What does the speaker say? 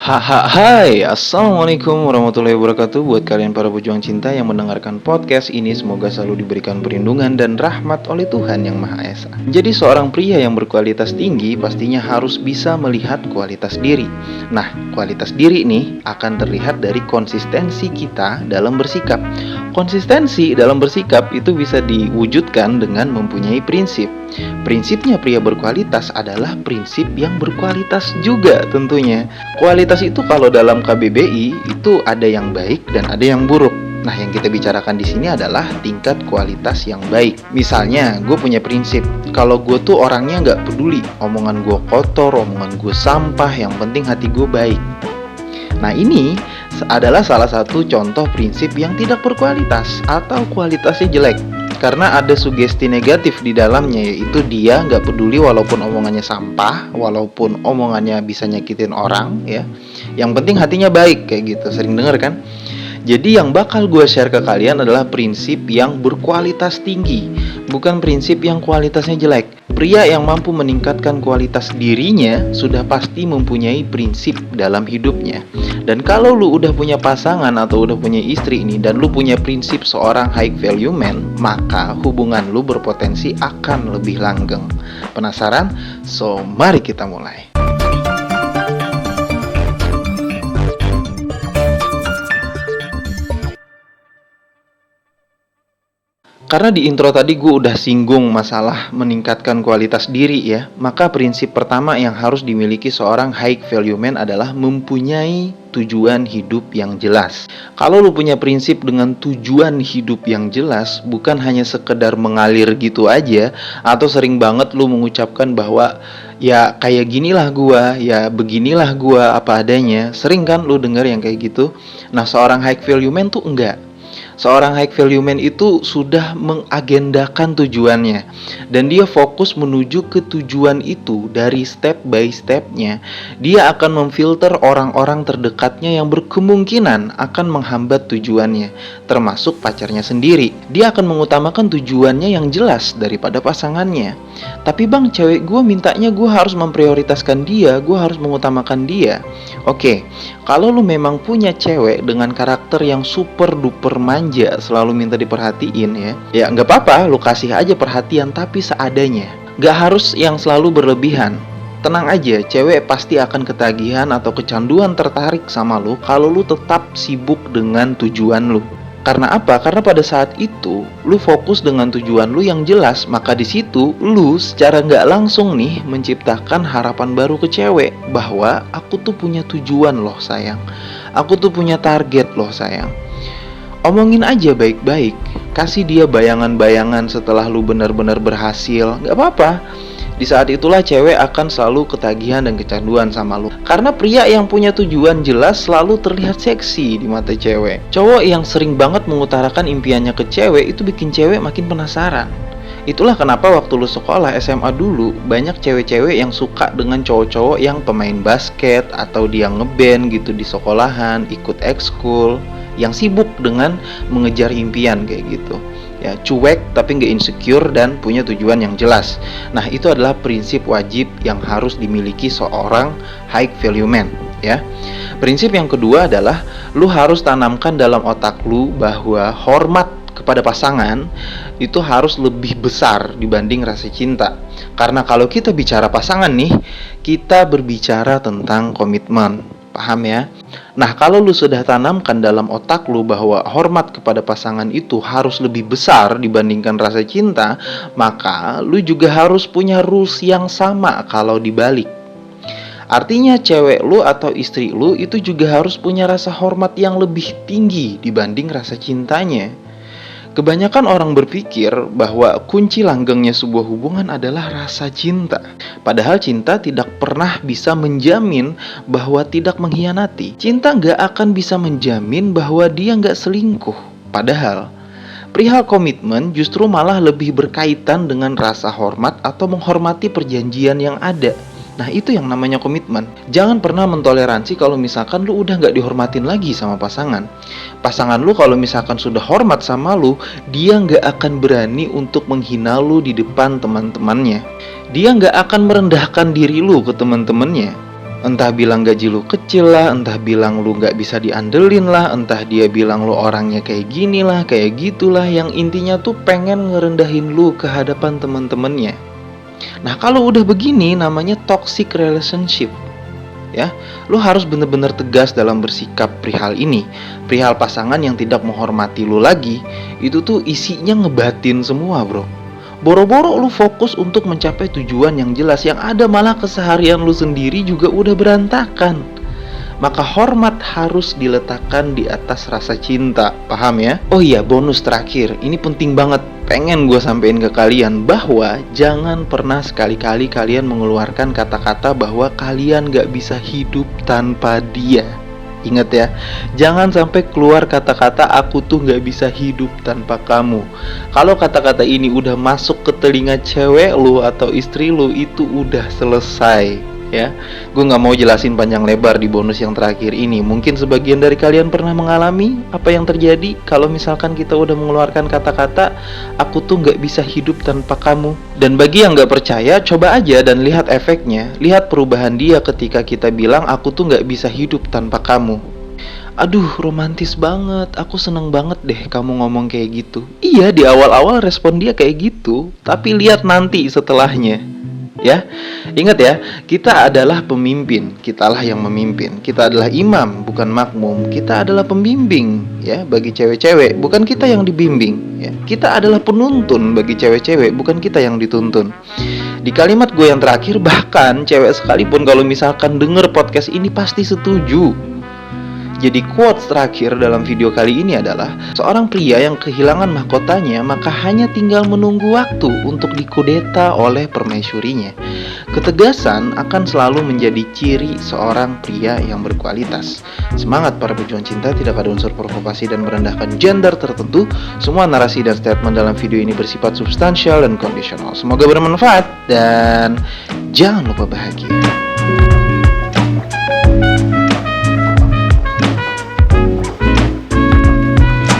Hai, assalamualaikum warahmatullahi wabarakatuh. Buat kalian para pejuang cinta yang mendengarkan podcast ini, semoga selalu diberikan perlindungan dan rahmat oleh Tuhan Yang Maha Esa. Jadi seorang pria yang berkualitas tinggi pastinya harus bisa melihat kualitas diri. Nah, kualitas diri ini akan terlihat dari konsistensi kita dalam bersikap. Konsistensi dalam bersikap itu bisa diwujudkan dengan mempunyai prinsip. Prinsipnya pria berkualitas adalah prinsip yang berkualitas juga tentunya. Kualitas itu kalau dalam KBBI itu ada yang baik dan ada yang buruk. Nah, yang kita bicarakan di sini adalah tingkat kualitas yang baik. Misalnya, gue punya prinsip, kalau gue tuh orangnya nggak peduli, omongan gue kotor, omongan gue sampah, yang penting hati gue baik. Nah, ini adalah salah satu contoh prinsip yang tidak berkualitas atau kualitasnya jelek. Karena ada sugesti negatif di dalamnya, yaitu dia nggak peduli walaupun omongannya sampah, walaupun omongannya bisa nyakitin orang, ya. Yang penting hatinya baik, kayak gitu. Sering denger kan? Jadi yang bakal gue share ke kalian adalah prinsip yang berkualitas tinggi, bukan prinsip yang kualitasnya jelek. Pria yang mampu meningkatkan kualitas dirinya sudah pasti mempunyai prinsip dalam hidupnya. Dan kalau lu udah punya pasangan atau udah punya istri ini dan lu punya prinsip seorang high value man, maka hubungan lu berpotensi akan lebih langgeng. Penasaran? So, mari kita mulai. Karena di intro tadi gue udah singgung masalah meningkatkan kualitas diri ya, maka prinsip pertama yang harus dimiliki seorang high value man adalah mempunyai tujuan hidup yang jelas. Kalau lu punya prinsip dengan tujuan hidup yang jelas, bukan hanya sekedar mengalir gitu aja, atau sering banget lu mengucapkan bahwa ya kayak ginilah gua, ya beginilah gua apa adanya. Sering kan lu denger yang kayak gitu. Nah, seorang high value man tuh enggak. Seorang high value man itu sudah mengagendakan tujuannya, dan dia fokus menuju ke tujuan itu dari step by stepnya. Dia akan memfilter orang-orang terdekatnya yang berkemungkinan akan menghambat tujuannya, termasuk pacarnya sendiri. Dia akan mengutamakan tujuannya yang jelas daripada pasangannya. Tapi bang, cewek gue mintanya gue harus memprioritaskan dia, gue harus mengutamakan dia. Oke, kalau lu memang punya cewek dengan karakter yang super duper manja, selalu minta diperhatiin ya nggak apa-apa, lu kasih aja perhatian tapi seadanya. Nggak harus yang selalu berlebihan. Tenang aja, cewek pasti akan ketagihan atau kecanduan tertarik sama lu kalau lu tetap sibuk dengan tujuan lu. Karena apa? Karena pada saat itu lu fokus dengan tujuan lu yang jelas, maka di situ lu secara nggak langsung nih menciptakan harapan baru ke cewek bahwa aku tuh punya tujuan loh sayang, aku tuh punya target loh sayang. Omongin aja baik-baik, kasih dia bayangan-bayangan setelah lu benar-benar berhasil, nggak apa-apa. Di saat itulah cewek akan selalu ketagihan dan kecanduan sama lu. Karena pria yang punya tujuan jelas selalu terlihat seksi di mata cewek. Cowok yang sering banget mengutarakan impiannya ke cewek itu bikin cewek makin penasaran. Itulah kenapa waktu lu sekolah SMA dulu, banyak cewek-cewek yang suka dengan cowok-cowok yang pemain basket atau dia ngeband gitu di sekolahan, ikut ekskul, yang sibuk dengan mengejar impian kayak gitu. Ya, cuek tapi nggak insecure dan punya tujuan yang jelas. Nah, itu adalah prinsip wajib yang harus dimiliki seorang high value man ya. Prinsip yang kedua adalah lu harus tanamkan dalam otak lu bahwa hormat kepada pasangan itu harus lebih besar dibanding rasa cinta. Karena kalau kita bicara pasangan nih, kita berbicara tentang komitmen. Paham ya? Nah, kalau lu sudah tanamkan dalam otak lu bahwa hormat kepada pasangan itu harus lebih besar dibandingkan rasa cinta, maka lu juga harus punya rules yang sama kalau dibalik. Artinya cewek lu atau istri lu itu juga harus punya rasa hormat yang lebih tinggi dibanding rasa cintanya. Kebanyakan orang berpikir bahwa kunci langgengnya sebuah hubungan adalah rasa cinta. Padahal cinta tidak pernah bisa menjamin bahwa tidak mengkhianati. Cinta nggak akan bisa menjamin bahwa dia nggak selingkuh. Padahal perihal komitmen justru malah lebih berkaitan dengan rasa hormat atau menghormati perjanjian yang ada. Nah, itu yang namanya komitmen. Jangan pernah mentoleransi kalau misalkan lu udah gak dihormatin lagi sama pasangan. Pasangan lu kalau misalkan sudah hormat sama lu, dia gak akan berani untuk menghina lu di depan teman-temannya. Dia gak akan merendahkan diri lu ke teman-temannya. Entah bilang gaji lu kecil lah, entah bilang lu gak bisa diandelin lah, entah dia bilang lu orangnya kayak gini lah, kayak gitulah. Yang intinya tuh pengen ngerendahin lu ke hadapan temen-temennya. Nah kalau udah begini namanya toxic relationship. Ya, lu harus bener-bener tegas dalam bersikap perihal ini. Perihal pasangan yang tidak menghormati lu lagi, itu tuh isinya ngebatin semua bro. Boro-boro lu fokus untuk mencapai tujuan yang jelas, yang ada malah keseharian lu sendiri juga udah berantakan. Maka hormat harus diletakkan di atas rasa cinta, paham ya? Oh iya, bonus terakhir, ini penting banget, pengen gue sampein ke kalian, bahwa jangan pernah sekali-kali kalian mengeluarkan kata-kata bahwa kalian gak bisa hidup tanpa dia. Ingat ya, jangan sampai keluar kata-kata aku tuh gak bisa hidup tanpa kamu. Kalau kata-kata ini udah masuk ke telinga cewek lu atau istri lu, itu udah selesai ya. Gue gak mau jelasin panjang lebar di bonus yang terakhir ini. Mungkin sebagian dari kalian pernah mengalami apa yang terjadi kalau misalkan kita udah mengeluarkan kata-kata aku tuh gak bisa hidup tanpa kamu. Dan bagi yang gak percaya, coba aja dan lihat efeknya. Lihat perubahan dia ketika kita bilang aku tuh gak bisa hidup tanpa kamu. Aduh, romantis banget, aku seneng banget deh kamu ngomong kayak gitu. Iya, di awal-awal respon dia kayak gitu, tapi lihat nanti setelahnya. Ya, ingat ya, kita adalah pemimpin, kitalah yang memimpin. Kita adalah imam, bukan makmum. Kita adalah pembimbing, ya, bagi cewek-cewek, bukan kita yang dibimbing. Ya, kita adalah penuntun bagi cewek-cewek, bukan kita yang dituntun. Di kalimat gue yang terakhir, bahkan cewek sekalipun kalau misalkan denger podcast ini pasti setuju. Jadi quotes terakhir dalam video kali ini adalah, seorang pria yang kehilangan mahkotanya maka hanya tinggal menunggu waktu untuk dikudeta oleh permaisurinya. Ketegasan akan selalu menjadi ciri seorang pria yang berkualitas. Semangat para pejuang cinta, tidak ada unsur provokasi dan merendahkan gender tertentu. Semua narasi dan statement dalam video ini bersifat substansial dan kondisional. Semoga bermanfaat dan jangan lupa bahagia.